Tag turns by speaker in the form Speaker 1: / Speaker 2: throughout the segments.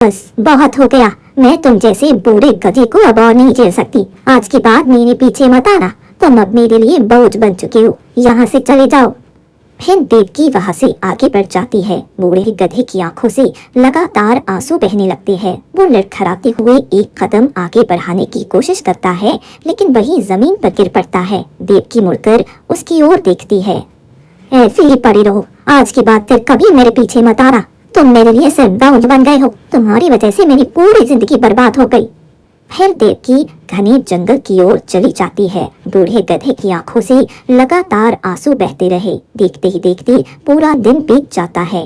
Speaker 1: बस बहुत हो गया। मैं तुम जैसे बूढ़े गधे को अब और नहीं झेल सकती। आज के बाद मेरे पीछे मत आना। तुम अब मेरे लिए बोझ बन चुके हो। यहाँ से चले जाओ। फिर देवकी वहाँ से आगे बढ़ जाती है। बूढ़े गधे की आंखों से लगातार आंसू बहने लगते हैं। वो लड़खड़ाते हुए एक कदम आगे बढ़ाने की कोशिश करता है, लेकिन वही जमीन पर गिर पड़ता है। देवकी मुड़कर उसकी ओर देखती है। ऐसे ही पड़ी रहो। आज के बाद फिर कभी मेरे पीछे मत आना। तुम मेरे लिए सिर्फ बोझ बन गए हो। तुम्हारी वजह से मेरी पूरी जिंदगी बर्बाद हो गई। फिर देवकी घने जंगल की ओर चली जाती है। बूढ़े गधे की आंखों से लगातार आंसू बहते रहे। देखते ही देखते पूरा दिन बीत जाता है।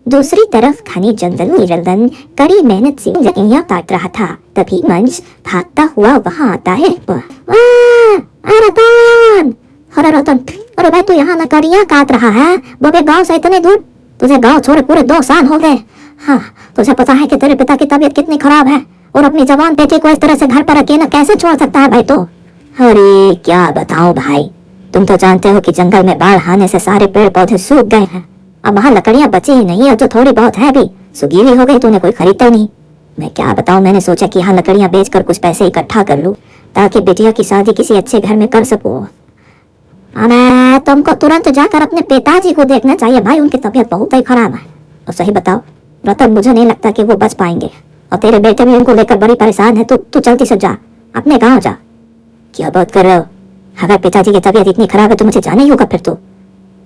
Speaker 1: दूसरी तरफ घने जंगल में रतन कड़ी मेहनत से लकड़ियां काट रहा था। तभी मंच भागता हुआ वहां आता है। रतन, अरे रतन, अरे भाई तू यहाँ लकड़ियां काट रहा है? बड़े गांव से इतने दूर? तुझे गांव छोड़े पूरे 2 साल हो गए। हाँ, तुझे पता है कि तेरे पिता की तबीयत कितनी खराब है, और अपनी जवान बेटी को इस तरह से घर पर अकेला कैसे छोड़ सकता है भाई तू? अरे क्या बताऊं भाई, तुम तो जानते हो कि जंगल में बाढ़ आने से सारे पेड़ पौधे सूख गए हैं। अब वहाँ लकड़ियां बची ही नहीं, और जो थोड़ी बहुत है भी सुगीली हो गई, तूने कोई खरीदता नहीं। मैं क्या बताऊं, मैंने सोचा कि यहाँ लकड़ियां बेचकर कुछ पैसे इकट्ठा कर लूं, ताकि बेटिया की शादी किसी अच्छे घर में कर सकूं। अरे तुमको तुरंत जाकर अपने पिताजी को देखना चाहिए भाई, उनकी तबीयत बहुत ही खराब है। और सही बताओ रतन, मुझे नहीं लगता कि वो बच पाएंगे, और तेरे बेटे भी उनको लेकर बड़ी परेशान है। तू जल्दी से जा, अपने गांव जा। क्या बात कर रहे हो? अगर पिताजी की तबीयत इतनी खराब है तो मुझे जाना ही होगा फिर तो।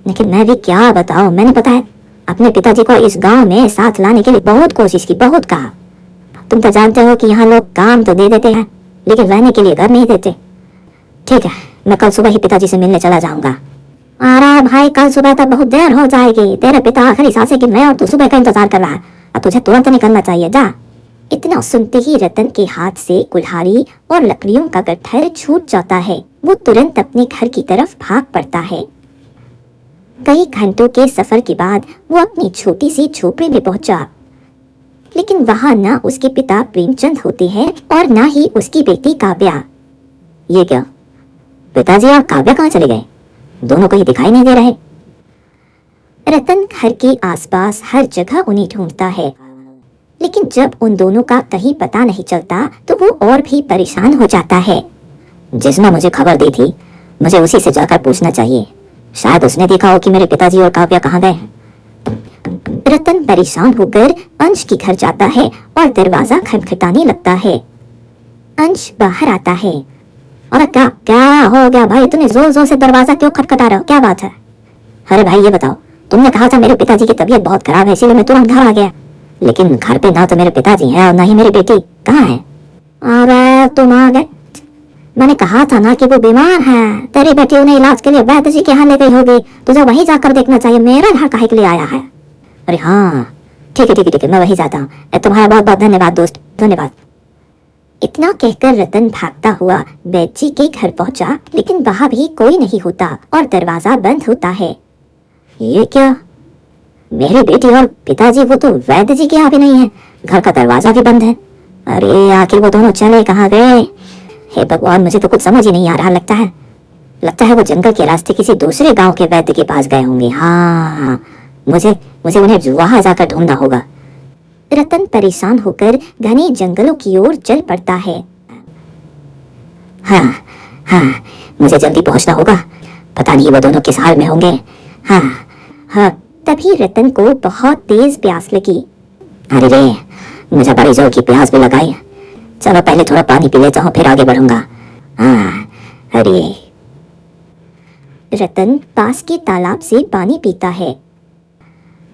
Speaker 1: लेकिन मैं भी क्या बताऊं, मैंने पता है अपने पिताजी को इस गांव में साथ लाने के लिए बहुत कोशिश की, बहुत कहा। तुम तो जानते हो कि यहाँ लोग काम तो दे देते हैं, लेकिन रहने के लिए घर नहीं देते। ठीक है, मैं कल सुबह ही पिताजी से मिलने चला जाऊंगा। अरे भाई, कल सुबह तक बहुत देर हो जाएगी। तेरे पिता आखिरी सांसें गिन रहे हैं और तू सुबह का इंतजार कर रहा है। अब तुझे तुरंत निकलना चाहिए, जा। इतना सुनते ही रतन के हाथ से कुल्हाड़ी और लकड़ियों का गट्ठर छूट जाता है। वो तुरंत अपने घर की तरफ भाग पड़ता है। कई घंटों के सफर के बाद वो अपनी छोटी सी झोपड़ी में पहुंचा, लेकिन वहां ना उसके पिता प्रेमचंद होते हैं और ना ही उसकी बेटी काव्या। ये क्या, पिताजी और काव्या कहाँ चले गए? दोनों कहीं दिखाई नहीं दे रहे। रतन घर के आसपास हर जगह उन्हें ढूंढता है, लेकिन जब उन दोनों का कहीं पता नहीं चलता तो वो और भी परेशान हो जाता है। जिसने मुझे खबर दी थी, मुझे उसी से जाकर पूछना चाहिए। शायद उसने देखा हो कि मेरे पिताजी और काव्या कहाँ गए हैं। रतन परेशान होकर अंश के घर जाता है और दरवाजा खटखटाने लगता है। अंश बाहर आता है। अरे क्या क्या हो गया भाई, इतने जोर जोर से दरवाजा क्यों खटखटा रहे हो? क्या बात है? अरे भाई ये बताओ, तुमने कहा था मेरे पिताजी की तबीयत बहुत खराब है, इसीलिए मैं तुरंत घर आ गया। लेकिन घर पे ना तो मेरे पिताजी हैं और ना ही मेरी बेटी। कहाँ है? अरे तुम आ गए। मैंने कहा था ना कि वो बीमार है। तेरी बेटी उन्हें इलाज के लिए वैद्य जी के यहाँ ले गई होगी। तुझे वहीं जाकर देखना चाहिए। मेरा घर काहे के लिए आया है? अरे हाँ, ठीक है ठीक है ठीक है, मैं वहीं जाता हूँ। तुम्हारा बहुत बहुत धन्यवाद दोस्त, धन्यवाद। इतना कहकर रतन भागता हुआ वैद्य जी के घर पहुंचा, लेकिन वहां भी कोई नहीं होता और दरवाजा बंद होता है। ये क्या, मेरी बेटी और पिताजी वो तो वैद्य जी के यहाँ भी नहीं है, घर का दरवाजा भी बंद है। अरे आखिर वो दोनों चले कहाँ गए? हे भगवान, मुझे तो कुछ समझ ही नहीं आ रहा। लगता है वो जंगल के रास्ते किसी दूसरे गांव के वैद्य के पास गए होंगे। हाँ, मुझे उन्हें वहां जाकर ढूंढना होगा। रतन परेशान होकर घने जंगलों की ओर चल पड़ता है। हाँ हाँ, मुझे जल्दी पहुंचना होगा। पता नहीं वो दोनों किस हाल में होंगे। हाँ हाँ। तभी रतन को बहुत तेज प्यास लगी। अरे रे, मुझे बड़ी जोर की प्यास भी लगाई। चलो पहले थोड़ा पानी पी लेता हूँ, फिर आगे बढ़ूंगा। हाँ, अरे। रतन पास के तालाब से पानी पीता है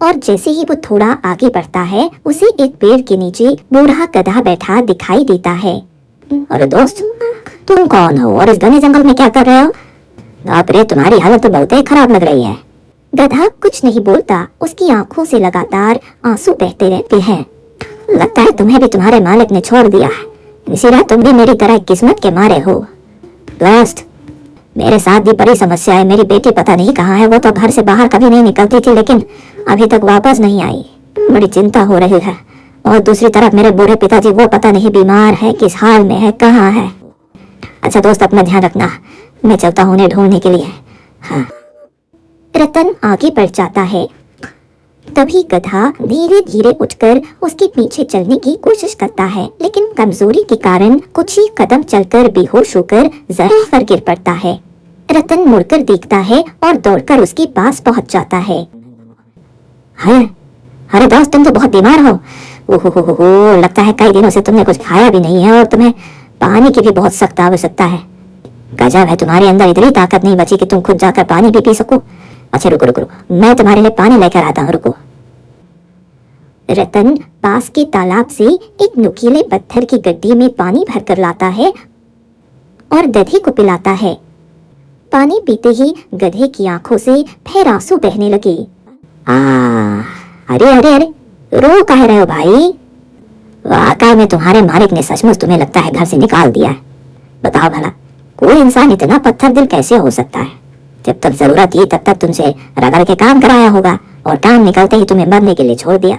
Speaker 1: और जैसे ही वो थोड़ा आगे बढ़ता है, उसे एक पेड़ के नीचे बूढ़ा गधा बैठा दिखाई देता है। अरे दोस्त, तुम कौन हो और इस घने जंगल में क्या कर रहे हो? बाप रे, तुम्हारी हालत तो बहुत ही खराब लग रही है। गधा कुछ नहीं बोलता। उसकी आंखों से लगातार आंसू बहते रहते हैं। लगता है तुम्हें भी तुम्हारे मालिक ने छोड़ दिया है, इसीलिए तुम भी मेरी तरह किस्मत के मारे हो। दोस्त, मेरे साथ भी बड़ी समस्या है। मेरी बेटी पता नहीं कहाँ है। वो तो घर से बाहर कभी नहीं निकलती थी, लेकिन अभी तक वापस नहीं आई। बड़ी चिंता हो रही है। और दूसरी तरफ मेरे बूढ़े पिताजी, वो पता नहीं बीमार है, किस हाल में है, कहाँ है। अच्छा दोस्त, अपना ध्यान रखना। मैं चलता हूँ उन्हें ढूंढने के लिए। हाँ। रतन आगे बढ़ जाता है। तभी गधा धीरे धीरे उठकर उसके पीछे चलने की कोशिश करता है, लेकिन कमजोरी के कारण कुछ ही कदम चलकर बेहोश होकर जमीन पर गिर पड़ता है। रतन मुड़कर देखता है और दौड़कर उसके पास पहुंच जाता है। अरे दोस्त, तुम तो बहुत बीमार हो। ओहो, लगता है कई दिनों से तुमने कुछ खाया भी नहीं है और तुम्हें पानी की भी बहुत सख्त आवश्यकता है। गजब है, तुम्हारे अंदर इतनी ताकत नहीं बची कि तुम खुद जाकर पानी भी पी सको। अच्छा रुको रुको, मैं तुम्हारे लिए पानी लेकर आता हूँ, रुको। रतन पास के तालाब से एक नुकीले पत्थर की गड्डी में पानी भरकर लाता है और गधे को पिलाता है। पानी पीते ही गधे की आंखों से फिर आंसू बहने लगे। अरे अरे अरे, रो कह रहे हो भाई? वाकई में तुम्हारे मालिक ने सचमुच तुम्हें लगता है घर से निकाल दिया है। बताओ भला, कोई इंसान इतना पत्थर दिल कैसे हो सकता है? जब तक जरूरत थी तब तक तुमसे रगड़ के काम कराया होगा और काम निकलते ही तुम्हें मरने के लिए छोड़ दिया।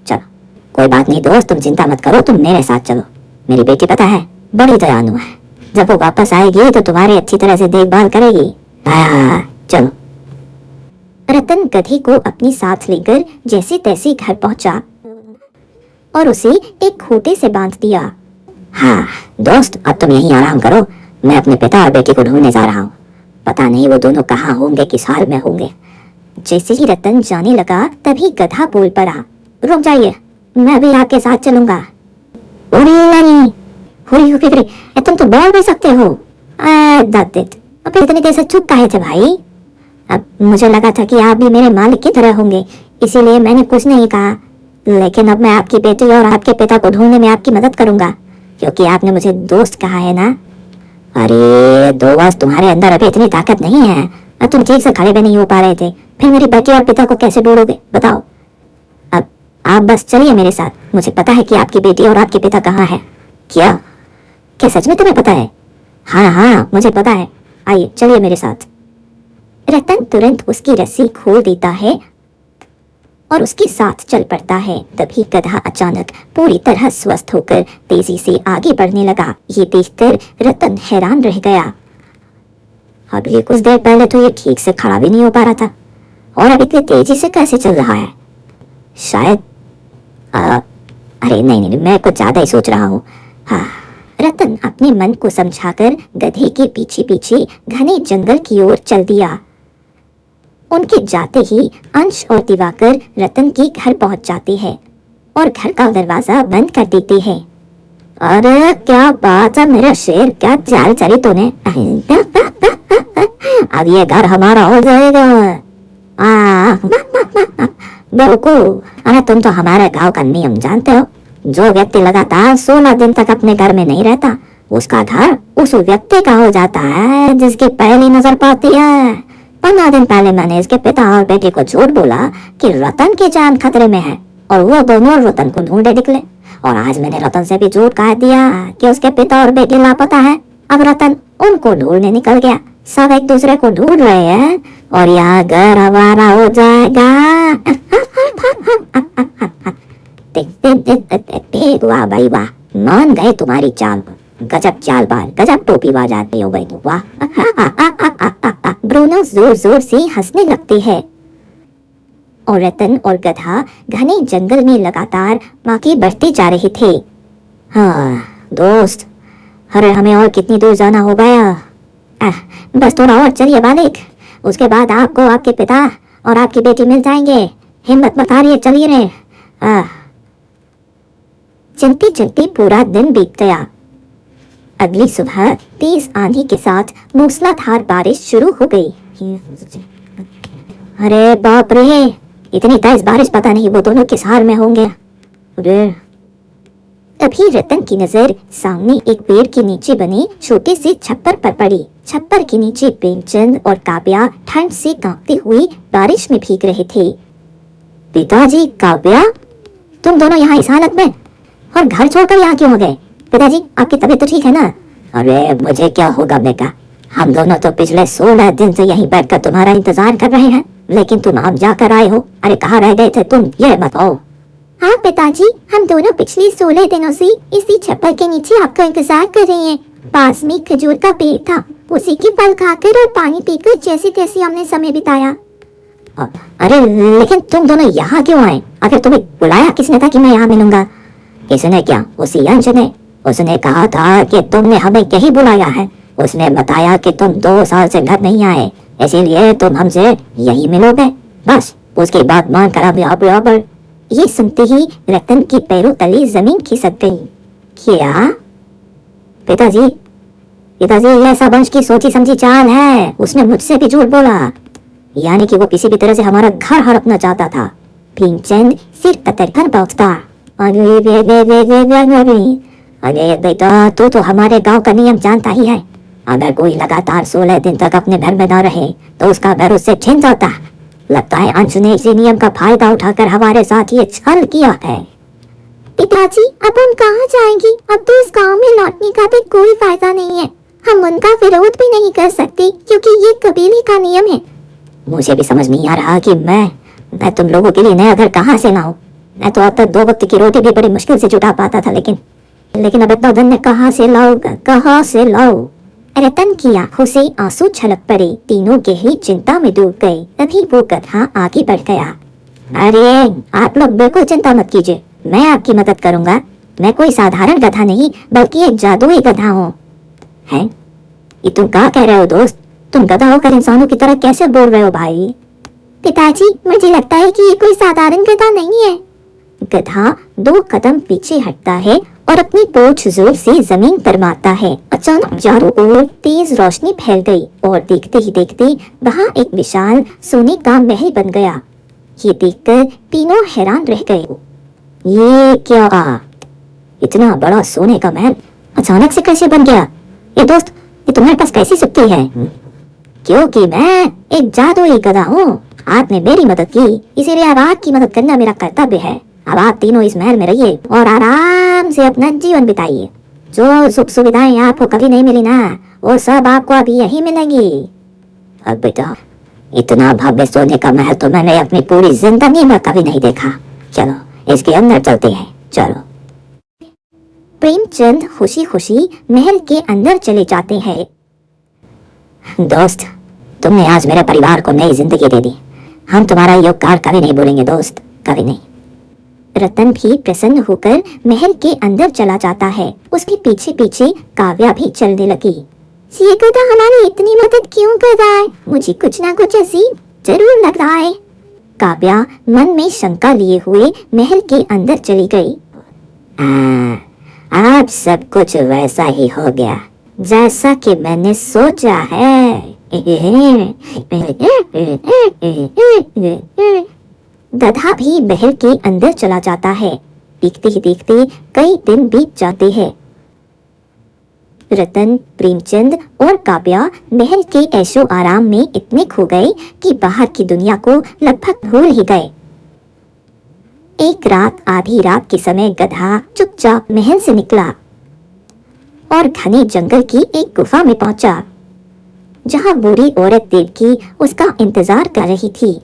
Speaker 1: चलो कोई बात नहीं दोस्त, तुम चिंता मत करो, तुम मेरे साथ चलो। मेरी बेटी पता है बड़ी दयालु है, जब वो वापस आएगी तो तुम्हारी अच्छी तरह से देखभाल करेगी। चलो। रतन गधे को अपनी साथ लेकर जैसे तैसे घर पहुंचा और उसे एक खूंटे से बांध दिया। हाँ दोस्त, अब तुम यहीं आराम करो, मैं अपने पिता और बेटी को ढूंढने जा रहा हूँ। पता नहीं वो दोनों कहाँ होंगे, किस हाल में होंगे। जैसे ही रतन जाने लगा तभी गधा बोल पड़ा, रुक जाइए, मैं भी आपके साथ चलूंगा। तुम तो बोल भी सकते हो। फिर इतनी देर से चुप काहे थे भाई? अब मुझे लगा था कि आप भी मेरे मालिक की तरह होंगे, इसीलिए मैंने कुछ नहीं कहा। लेकिन अब मैं आपकी बेटी और आपके पिता को ढूंढने में आपकी मदद करूंगा, क्योंकि आपने मुझे दोस्त कहा है ना। अरे दोस्त, तुम्हारे अंदर अभी इतनी ताकत नहीं है, अब तुम ठीक से खड़े भी नहीं हो पा रहे थे, फिर मेरी बेटी और पिता को कैसे ढूंढोगे बताओ? अब आप बस चलिए मेरे साथ, मुझे पता है कि आपकी बेटी और आपके पिता कहाँ है। क्या सच में तुम्हें पता है? हाँ मुझे पता है, आइए चलिए मेरे साथ। रतन तुरंत उसकी रस्सी खोल देता है और उसके साथ चल पड़ता है। तभी गधा अचानक पूरी तरह स्वस्थ होकर तेजी से आगे बढ़ने लगा। ये देखकर रतन हैरान रह गया। अभी कुछ देर पहले तो ये ठीक से खड़ा भी नहीं हो पा रहा था, और अब इतनी तेजी से कैसे चल रहा है? शायद अरे नहीं, मैं कुछ ज्यादा ही सोच रहा हूँ। हाँ। रतन अपने मन को समझाकर गधे के पीछे पीछे घने जंगल की ओर चल दिया। उनके जाते ही अंश और दिवाकर रतन के घर पहुंच जाते हैं और घर का दरवाजा बंद कर देते हैं। अरे क्या बात है मेरा शेर, क्या चाल चली तूने? अब ये घर हमारा हो जाएगा। बिल्कुल। अरे तुम तो हमारे गांव का नियम जानते हो, जो व्यक्ति लगातार 16 दिन तक अपने घर में नहीं रहता, उसका घर उस व्यक्ति का हो जाता है जिसकी पहली नजर पड़ती है। 15 दिन पहले मैंने इसके पिता और बेटी को झूठ बोला कि रतन की जान खतरे में है, और वो दोनों रतन को ढूंढे निकले। और आज मैंने रतन से भी झूठ कह दिया कि उसके पिता और बेटी लापता है। अब रतन उनको ढूंढने निकल गया। सब एक दूसरे को ढूंढ रहे हैं और यहाँ घर हमारा हो जाएगा। वाह भाई वाह, मान गए तुम्हारी चाल। गजब चालबाज, गजब टोपीबाज आदमी हो गई तुम, वाह। ब्रूनो जोर जोर से हंसने लगते हैं और रतन और गधा घने जंगल में लगातार आगे बढ़ते जा रहे थे। हाँ दोस्त, अरे हमें और कितनी दूर जाना हो गया? बस थोड़ा और चलिए मालिक, उसके बाद आपको आपके पिता और आपकी बेटी मिल जाएंगे। हिम्मत मत हारिए, चलिए रे। चलते चलते पूरा दिन बीत गया। अगली सुबह तेज आंधी के साथ मूसलाधार बारिश शुरू हो गई। अरे बाप रे, इतनी तेज बारिश, पता नहीं वो दोनों किस हाल में होंगे। अरे तभी रतन की नजर सामने एक पेड़ के नीचे बने छोटे से छप्पर पर पड़ी। छप्पर के नीचे प्रेमचंद और काव्या ठंड से कांपते हुए बारिश में भीग रहे थे। पिताजी, काव्या, तुम दोनों यहाँ इस हालत में, और घर छोड़कर यहाँ क्यों हो गए? पिताजी, आपकी तबीयत तो ठीक है ना? अरे मुझे क्या होगा बेटा, हम दोनों तो पिछले 16 दिन से यहीं बैठकर तुम्हारा इंतजार कर रहे हैं, लेकिन तुम अब जाकर आए हो। अरे कहाँ रह गए थे तुम, ये बताओ। हाँ पिताजी, हम दोनों पिछले 16 दिनों से इसी छप्पर के नीचे आपका इंतजार कर रहे हैं। पास में खजूर का पेड़ था, उसी के फल खाकर और पानी पीकर जैसे तैसे हमने समय बिताया। अरे लेकिन तुम दोनों यहाँ क्यों आए? आखिर तुम्हें बुलाया किसने था कि मैं यहाँ मिलूंगा? किसने क्या? उसी अंश ने। उसने कहा था कि तुमने हमें यही बुलाया है। उसने बताया कि तुम 2 साल से घर नहीं आए, इसीलिए तुम हमसे यही मिलोगे। बस उसकी बात मान कर अब ये सुनते ही रतन की पैरों तले जमीन खिसक गई। क्या? पिताजी, पिताजी, यह सब अंश की सोची समझी चाल है। उसने मुझसे भी झूठ बोला, यानी कि वो किसी भी तरह से हमारा घर हड़पना चाहता था। भीमचंद सिर कतर कर बैठा। अरे बेटा, तू तो हमारे गांव का नियम जानता ही है। अगर कोई लगातार 16 दिन तक अपने घर में न रहे तो उसका घर उससे छिन जाता। लगता है अंश ने इसी नियम का फायदा उठाकर हमारे साथ ये छल किया है। पिताजी, अब हम कहाँ जाएंगी? अब तो इस गांव में लौटने का भी कोई फायदा नहीं है। हम उनका विरोध भी नहीं कर सकते क्योंकि ये कबीले का नियम है। मुझे भी समझ नहीं आ रहा कि मैं तुम लोगों के लिए नया घर कहाँ से लाऊं। मैं तो अब तक 2 वक्त की रोटी भी बड़ी मुश्किल से जुटा पाता था, लेकिन अब इतना धन कहाँ से लाऊं? रतन की आंखों से आंसू छलक पड़े। तीनों गहरी चिंता में डूब गए। तभी वो गधा आगे बढ़ गया। अरे आप लोग बिल्कुल चिंता मत कीजिए, मैं आपकी मदद करूंगा। मैं कोई साधारण गधा नहीं बल्कि एक जादुई गधा हूँ। हैं? ये तुम क्या कह रहे हो दोस्त? तुम गधा होकर इंसानों की तरह कैसे बोल रहे हो भाई? पिताजी, मुझे लगता है कि ये कोई साधारण गधा नहीं है। गधा 2 कदम पीछे हटता है और अपनी पूंछ जोर से जमीन पर मारता है। अचानक चारों ओर तेज रोशनी फैल गई और देखते ही देखते वहाँ एक विशाल सोने का महल बन गया। ये देखकर तीनों हैरान रह गए। ये क्या? इतना बड़ा सोने का महल अचानक से कैसे बन गया? ये दोस्त, ये तुम्हारे पास कैसी शक्ति है? क्योंकि मैं एक जादुई गधा हूँ। आपने मेरी मदद की, इसीलिए अब आपकी मदद करना मेरा कर्तव्य है। अब आप तीनों इस महल में रहिए और आराम से अपना जीवन बिताइए। जो सुख सुविधाएं आपको कभी नहीं मिली ना, वो सब आपको अभी यही मिलेंगी। अब बेटा, इतना भव्य सोने का महल तो मैंने अपनी पूरी जिंदगी में कभी नहीं देखा। चलो इसके अंदर चलते हैं, चलो। प्रेमचंद खुशी खुशी महल के अंदर चले जाते हैं। दोस्त, तुमने आज मेरे परिवार को नई जिंदगी दे दी। हम तुम्हारा ये उपकार कभी नहीं भूलेंगे दोस्त, कभी नहीं। रतन भी प्रसन्न होकर महल के अंदर चला जाता है। उसके पीछे पीछे काव्या भी चलने लगी। ये गधा हमारी इतनी मदद क्यों कर रहा है? मुझे कुछ ना कुछ अजीब जरूर लग रहा है। काव्या मन में शंका लिए हुए महल के अंदर चली गई। आज सब कुछ वैसा ही हो गया जैसा कि मैंने सोचा है। गधा भी महल के अंदर चला जाता है। देखते ही देखते कई दिन बीत जाते हैं। रतन, प्रेमचंद और काव्या महल के ऐशो आराम में इतने खो गए कि बाहर की दुनिया को लगभग भूल ही गए। एक रात आधी रात के समय गधा चुपचाप महल से निकला और घने जंगल की एक गुफा में पहुंचा, जहां बूढ़ी औरत देवकी उसका इंतजार कर रही थी।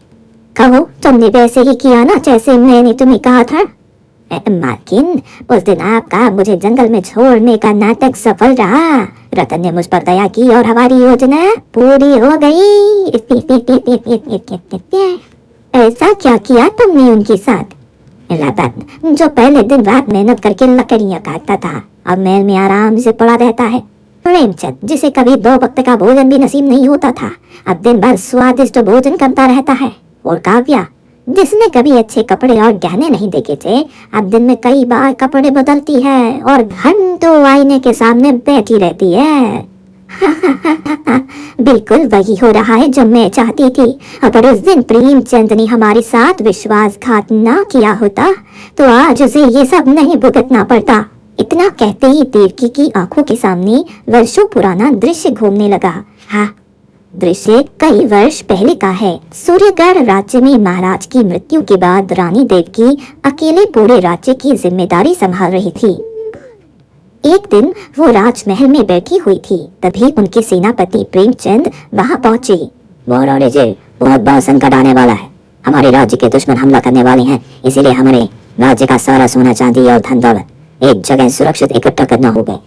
Speaker 1: कहो, तुमने वैसे ही किया ना जैसे मैंने तुम्हें कहा था। मालकिन, उस दिन आपका मुझे जंगल में छोड़ने का नाटक सफल रहा। रतन ने मुझ पर दया की और हमारी योजना पूरी हो गई। ऐसा क्या किया तुमने उनके साथ? रतन, जो पहले दिन रात मेहनत करके लकड़ियाँ काटता था, अब महल में आराम से पड़ा रहता है। प्रेमचंद, जिसे कभी 2 वक्त का भोजन भी नसीब नहीं होता था, अब दिन भर स्वादिष्ट भोजन करता रहता है। और काव्या, जिसने कभी अच्छे कपड़े और गहने नहीं देखे थे, अब दिन में कई बार कपड़े बदलती है और घंटों आईने के सामने बैठी रहती है। बिल्कुल वही हो रहा है जो मैं चाहती थी। अगर उस दिन प्रेमचंद ने हमारे साथ विश्वासघात ना किया होता तो आज उसे ये सब नहीं भुगतना पड़ता। इतना कहते ही देवकी की आंखों के सामने वर्षों पुराना दृश्य घूमने लगा। हाँ, दृश्य कई वर्ष पहले का है। सूर्यगढ़ राज्य में महाराज की मृत्यु के बाद रानी देवकी अकेले पूरे राज्य की जिम्मेदारी संभाल रही थी। एक दिन वो राजमहल में बैठी हुई थी, तभी उनके सेनापति प्रेमचंद वहां पहुंचे। महारानी जी, बहुत बड़ा संकट आने वाला है। हमारे राज्य के दुश्मन हमला करने वाले हैं, इसीलिए हमारे राज्य का सारा सोना चांदी और धन दौलत एक जगह सुरक्षित इकट्ठा करना होगा।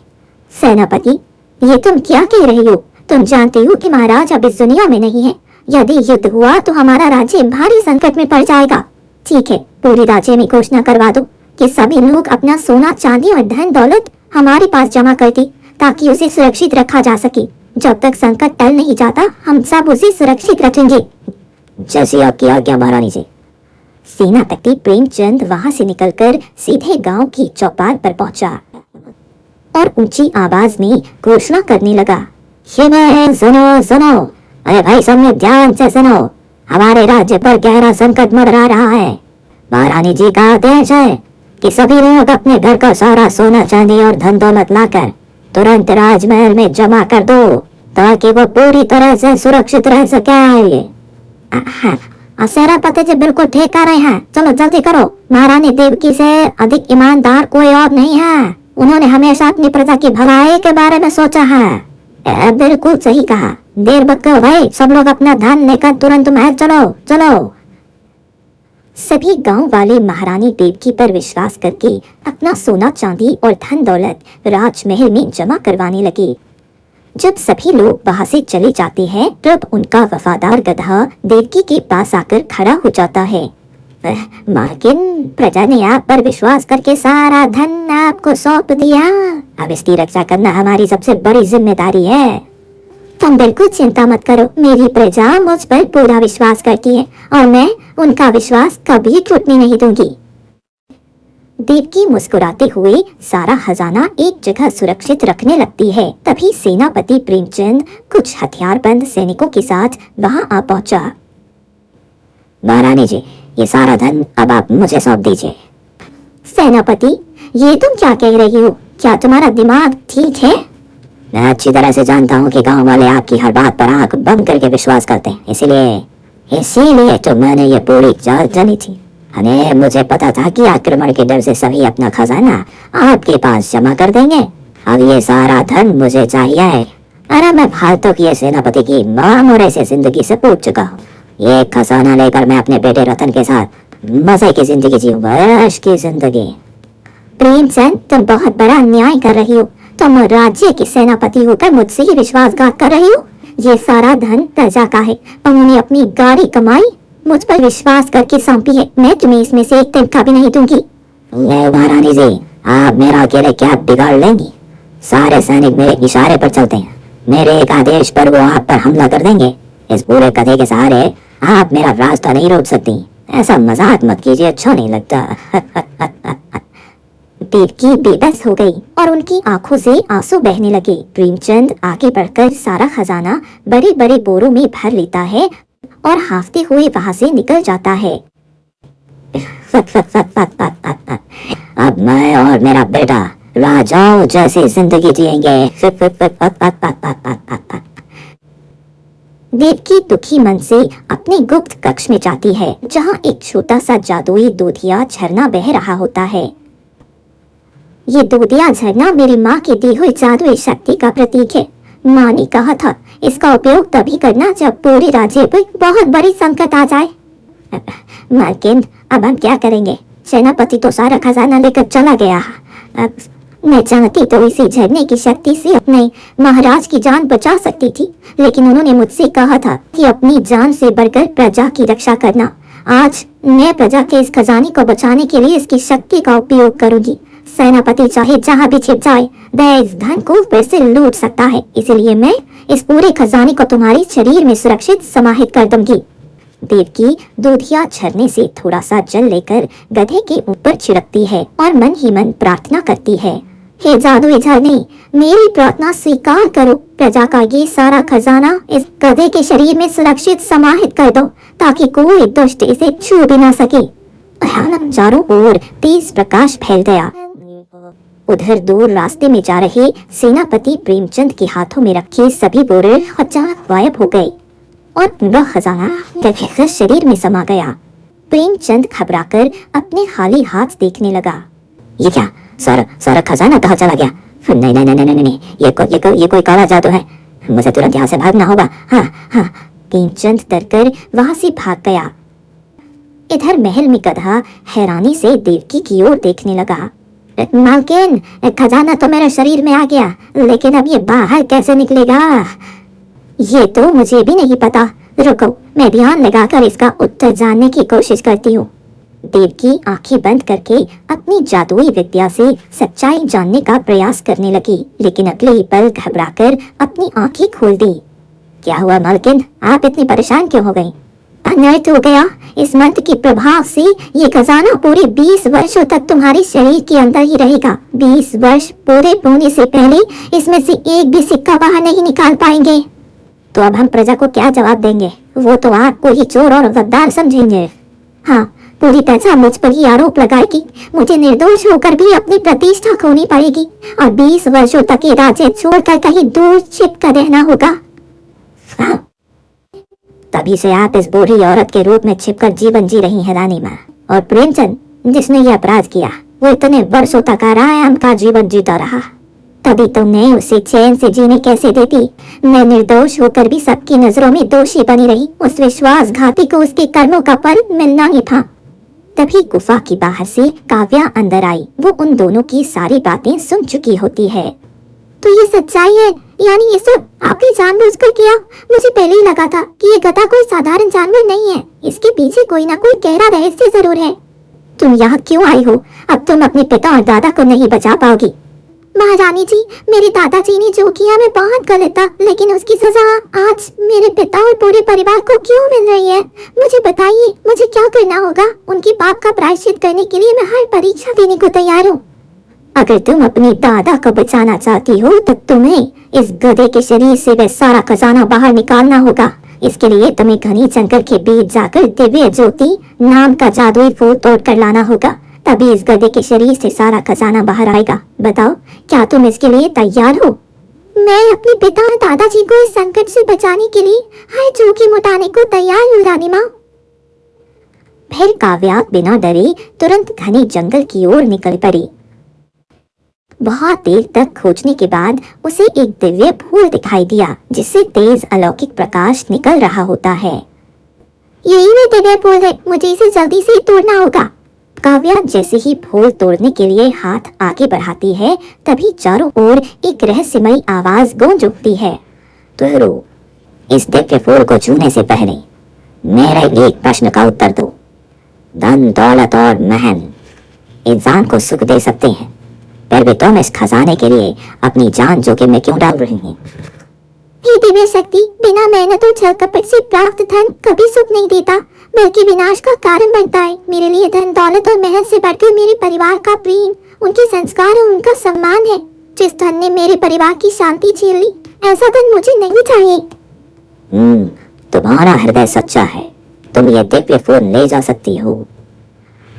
Speaker 1: सेनापति, ये तुम क्या कह रही हो? तुम जानते हो कि महाराज अब इस दुनिया में नहीं है। यदि युद्ध हुआ तो हमारा राज्य भारी संकट में पड़ जाएगा। ठीक है, पूरे राज्य में घोषणा करवा दो कि सभी लोग अपना सोना चांदी और धन दौलत हमारे पास जमा कर दी, ताकि उसे सुरक्षित रखा जा सके। जब तक संकट टल नहीं जाता हम सब उसे सुरक्षित रखेंगे।
Speaker 2: जैसी आपकी आज्ञा महारानी जी।
Speaker 1: सेनापति प्रेमचंद वहां से निकलकर सीधे गांव की चौपाल पर पहुंचा और ऊंची आवाज में घोषणा करने लगा।
Speaker 2: सुनो सुनो, अरे भाई सबने ध्यान से सुनो, हमारे राज्य पर गहरा संकट मंडरा रहा है। महारानी जी का आदेश है कि सभी लोग अपने घर का सारा सोना चांदी और धन दौलत लाकर तुरंत राजमहल में जमा कर दो, ताकि वो पूरी तरह से सुरक्षित रह सके।
Speaker 1: सेनापति जी बिल्कुल ठीक कह रहे हैं, चलो जल्दी करो। महारानी देवकी से अधिक ईमानदार कोई और नहीं है। उन्होंने हमेशा अपनी प्रजा की भलाई के बारे में सोचा है।
Speaker 2: बिल्कुल सही कहा। देर मत करो भाई, सब लोग अपना धन लेकर तुरंत महल चलो चलो।
Speaker 1: सभी गांव वाले महारानी देवकी पर विश्वास करके अपना सोना चांदी और धन दौलत राजमहल में जमा करवाने लगे। जब सभी लोग वहां से चले जाते हैं तब उनका वफादार गधा देवकी के पास आकर खड़ा हो जाता है।
Speaker 2: मालकिन, प्रजा ने आप पर विश्वास करके सारा धन आपको सौंप दिया। अब इसकी रक्षा करना हमारी सबसे बड़ी जिम्मेदारी है।
Speaker 1: तुम बिल्कुल चिंता मत करो, मेरी प्रजा मुझ पर पूरा विश्वास करती है और मैं उनका विश्वास कभी टूटने नहीं दूंगी। देवकी मुस्कुराते हुए सारा खजाना एक जगह सुरक्षित रखने लगती है। तभी सेनापति प्रेमचंद कुछ हथियारबंद सैनिकों के साथ वहां आ पहुंचा।
Speaker 2: महारानी जी, ये सारा धन अब आप मुझे सौंप दीजिए।
Speaker 1: सेनापति, ये तुम क्या कह रही हो? क्या तुम्हारा दिमाग ठीक है?
Speaker 2: मैं अच्छी तरह से जानता हूँ कि गांव वाले आपकी हर बात पर आंख बंद करके विश्वास करते हैं, इसीलिए तो मैंने ये पूरी चाल चली थी। अरे मुझे पता था कि आक्रमण के डर से सभी अपना खजाना आपके पास जमा कर देंगे। अब ये सारा धन मुझे चाहिए। अरे मैं फालतू की सेनापति की मामूली से जिंदगी से पूछ चुका हूँ। ये खजाना लेकर मैं अपने बेटे रतन के साथ मजे की जिंदगी जीऊंगा, ऐश की जिंदगी।
Speaker 1: प्रेमचंद, तुम बहुत बड़ा अन्याय कर रही हो। तुम राज्य के सेनापति होकर मुझसे ही विश्वासघात कर रही हो। ये सारा धन प्रजा का है। उन्होंने अपनी गाढ़ी कमाई मुझ पर विश्वास करके सौंपी है। मैं तुम्हें इसमें से एक तिनका भी नहीं दूंगी।
Speaker 2: महारानी जी, आप मेरा अकेले क्या बिगाड़ लेंगी? सारे सैनिक मेरे इशारे पर चलते हैं। मेरे एक आदेश पर वो आप पर हमला कर देंगे। इस पूरे कथे के सहारे आप मेरा रास्ता नहीं रोक सकती। ऐसा मजाक मत कीजिए, अच्छा नहीं लगता।
Speaker 1: देवकी बेबस हो गई और उनकी आंखों से आंसू बहने लगे। प्रेमचंद आगे बढ़कर सारा खजाना बड़े बड़े बोरों में भर लेता है और हाफते हुए वहां से निकल जाता है।
Speaker 2: अब मैं और मेरा बेटा राजाओं जैसी जिंदगी जिएंगे।
Speaker 1: देवकी दुखी मन से अपने गुप्त कक्ष में जाती है, जहां एक छोटा सा जादुई दूधिया झरना बह रहा होता है। ये दूधिया झरना मेरी माँ की दी हुई जादुई शक्ति का प्रतीक है। माँ ने कहा था इसका उपयोग तभी करना जब पूरे राज्य पर बहुत बड़ी संकट आ जाए। मालकिन, अब हम क्या करेंगे? सेनापति तो सारा खजाना लेकर चला गया। अब मैं चाहती तो इसी झरने की शक्ति से अपने महाराज की जान बचा सकती थी, लेकिन उन्होंने मुझसे कहा था कि अपनी जान से बढ़कर प्रजा की रक्षा करना। आज मैं प्रजा के इस खजाने को बचाने के लिए इसकी शक्ति का उपयोग करूंगी। सेनापति चाहे जहाँ भी छिप जाए, वह इस धन को फिर से लूट सकता है। इसलिए मैं इस पूरे खजाने को तुम्हारे शरीर में सुरक्षित समाहित कर दूंगी। देवकी दूधिया झरने से थोड़ा सा जल लेकर गधे के ऊपर छिड़कती है और मन ही मन प्रार्थना करती है। हे जादुई झरने, मेरी प्रार्थना स्वीकार करो। प्रजा का ये सारा खजाना इस गधे के शरीर में सुरक्षित समाहित कर दो, ताकि कोई दुष्ट इसे छू भी ना सके। चारों ओर तेज प्रकाश फैल गया। उधर दूर रास्ते में जा रहे सेनापति प्रेमचंद के हाथों में रखे सभी बोरे अचानक गायब हो गए और पूरा खजाना शरीर में समा गया। प्रेमचंद घबराकर अपने खाली हाथ देखने लगा।
Speaker 2: ये क्या, सारा खजाना कहाँ चला गया? नहीं नहीं नहीं नहीं नहीं, ये कोई काला जादू है। मुझे तुरंत यहाँ से भागना होगा। हाँ हाँ।
Speaker 1: प्रेमचंद डरकर वहां से भाग गया। इधर महल में गधा हैरानी से देवकी की ओर देखने लगा। मालकिन, खजाना तो मेरे शरीर में आ गया, लेकिन अब ये बाहर कैसे निकलेगा? ये तो मुझे भी नहीं पता। रुको, मैं ध्यान लगाकर इसका उत्तर जानने की कोशिश करती हूँ।
Speaker 2: देवकी आंखें बंद करके अपनी जादुई विद्या से सच्चाई जानने का प्रयास करने लगी, लेकिन अगले ही पल घबराकर अपनी आंखें खोल दी। क्या हुआ मालकिन, आप इतनी परेशान क्यों हो गई?
Speaker 1: अनर्थ हो गया। इस मंत्र के प्रभाव से ये खजाना पूरे 20 वर्षों तक तुम्हारे शरीर के अंदर ही रहेगा। 20 वर्ष पूरे होने से पहले इसमें से एक भी सिक्का बाहर नहीं निकाल पाएंगे।
Speaker 2: तो अब हम प्रजा को क्या जवाब देंगे?
Speaker 1: वो तो आपको ही चोर और गद्दार समझेंगे। हाँ, पूरी प्रजा मुझ पर ही आरोप लगाएगी। मुझे निर्दोष होकर भी अपनी प्रतिष्ठा खोनी पड़ेगी और 20 वर्षों तक ये राज्य छोड़कर कहीं दूर छिपकर रहना होगा।
Speaker 2: हाँ। तभी से आप इस बूढ़ी औरत के रूप में छिपकर जीवन जी रही हैं रानी माँ। और प्रेमचंद जिसने ये अपराध किया वो इतने वर्षों तक आराम का जीवन जीता रहा।
Speaker 1: तभी तुमने उसे चैन से जीने कैसे देती? मैं निर्दोष होकर भी सबकी नजरों में दोषी बनी रही। उस विश्वासघाती को उसके कर्मों का फल मिलना ही था।
Speaker 2: तभी गुफा की बाहर से काव्या अंदर आई। वो उन दोनों की सारी बातें सुन चुकी होती है।
Speaker 1: तो ये सच्चाई है, यानी ये सब आपने जानबूझकर किया? मुझे पहले ही लगा था कि ये गधा कोई साधारण जानवर नहीं है। इसके पीछे कोई ना कोई गहरा रहस्य जरूर है।
Speaker 2: तुम यहाँ क्यों आई हो? अब तुम अपने पिता और दादा को नहीं बचा पाओगी।
Speaker 1: महारानी जी, मेरे दादाजी ने जो किया मैं बहुत गलत था, लेकिन उसकी सजा आज मेरे पिता और पूरे परिवार को क्यों मिल रही है? मुझे बताइए, मुझे क्या करना होगा? उनके पाप का प्रायश्चित करने के लिए मैं हर परीक्षा देने को तैयार हूँ।
Speaker 2: अगर तुम अपने दादा को बचाना चाहती हो तो तुम्हें इस गधे के शरीर से वह सारा खजाना बाहर निकालना होगा। इसके लिए तुम्हें घनी जंगल के बीच जाकर दिव्य ज्योति नाम का जादुई फूल तोड़ कर लाना होगा। तभी इस गधे के शरीर से सारा खजाना बाहर आएगा। बताओ, क्या तुम इसके लिए तैयार हो?
Speaker 1: मैं अपने पिता और दादाजी को इस संकट से बचाने के लिए हर जोखिम उठाने को तैयार हूँ रानी माँ।
Speaker 2: फिर काव्या बिना डरे तुरंत घने जंगल की ओर निकल पड़ी। बहुत देर तक खोजने के बाद उसे एक दिव्य फूल दिखाई दिया जिससे तेज अलौकिक प्रकाश निकल रहा होता है।
Speaker 1: यही वो दिव्य फूल है, मुझे इसे जल्दी से तोड़ना होगा।
Speaker 2: काव्या जैसे ही फूल तोड़ने के लिए हाथ आगे बढ़ाती है तभी चारों ओर एक रहस्यमयी आवाज गूंज उठती है। तुहरो, इस दिव्य फूल को छूने से पहले मेरे एक प्रश्न का उत्तर दो। धन दौलत और महल इंसान को सुख दे सकते हैं, फिर भी तुम इस खजाने के लिए अपनी जान जोखिम में क्यों डाल रही हैं?
Speaker 1: ये दिव्य शक्ति बिना मेहनत और छल कपट से प्राप्त धन कभी सुख नहीं देता, बल्कि विनाश का कारण बनता है। मेरे लिए धन दौलत और महल से बढ़कर मेरे परिवार का प्रेम, उनके संस्कार और उनका सम्मान है। जिस धन ने मेरे परिवार की शांति छीन ली, ऐसा धन मुझे नहीं चाहिए।
Speaker 2: तुम्हारा हृदय सच्चा है, तुम ये दिव्य फूल ले जा सकती हो।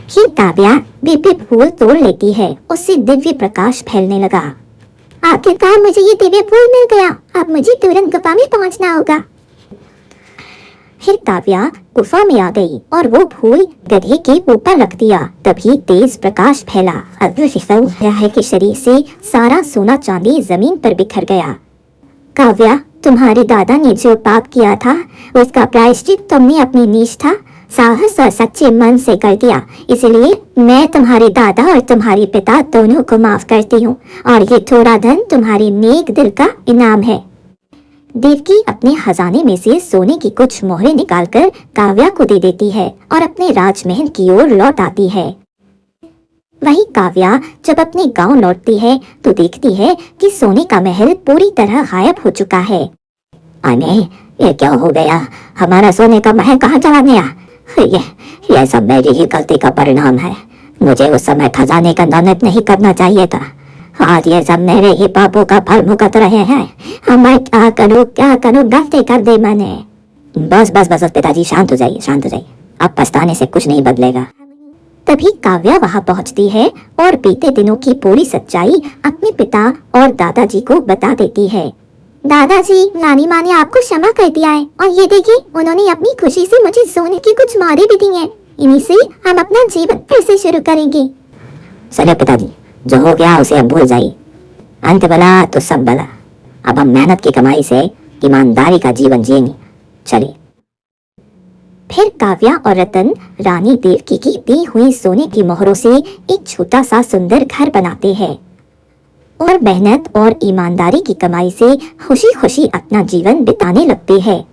Speaker 2: फिर काव्या दिव्य फूल तोड़ लेती है। उससे दिव्य प्रकाश फैलने लगा।
Speaker 1: आखिरकार मुझे ये दिव्य फूल मिल गया। अब मुझे तुरंत गुफा में पहुंचना होगा।
Speaker 2: फिर काव्या गुफा में आ गई और वो फूल गधे के ऊपर रख दिया। तभी तेज प्रकाश फैला। गधे के शरीर से सारा सोना चांदी जमीन पर बिखर गया। काव्या, तुम्हारे दादा ने जो पाप किया था उसका प्रायश्चित तुमने अपनी निष्ठा, साहस और सच्चे मन से कर दिया। इसलिए मैं तुम्हारे दादा और तुम्हारे पिता दोनों को माफ करती हूँ और ये थोड़ा धन तुम्हारे नेक दिल का इनाम है। देवकी अपने खजाने में से सोने की कुछ मोहरें निकालकर काव्या को दे देती है और अपने राजमहल की ओर लौट आती है। वही काव्या जब अपने गांव लौटती है तो देखती है कि सोने का महल पूरी तरह गायब हो चुका है। अने, ये क्या हो गया? हमारा सोने का महल कहाँ चला गया? ये सब मेरी ही गलती का परिणाम है। मुझे उस समय खजाने का दानत नहीं करना चाहिए था। आज ये सब मेरे ही पापों का फल भुगत रहे हैं। मैं क्या करूँ गलती कर दी मैंने। बस बस बस पिताजी, शांत हो जाइए, शांत हो जाइए। अब पछताने से कुछ नहीं बदलेगा। तभी काव्या वहाँ पहुँचती है और बीते दिनों की पूरी सच्चाई अपने पिता और दादाजी को बता देती है।
Speaker 1: दादाजी, नानी माँ ने आपको क्षमा कर दिया है और ये देखिए, उन्होंने अपनी खुशी से मुझे सोने की कुछ मोहरें भी दी हैं। इन्हीं से हम अपना जीवन फिर से शुरू करेंगे।
Speaker 2: चलो पिताजी, जो हो गया उसे अब भूल जाइए। अंत भला तो सब भला। अब हम मेहनत की कमाई से ईमानदारी का जीवन जिएंगे। चलिए। फिर काव्या और रतन रानी देवकी की दी हुई सोने की मोहरों से एक छोटा सा सुंदर घर बनाते हैं और मेहनत और ईमानदारी की कमाई से खुशी खुशी अपना जीवन बिताने लगते हैं।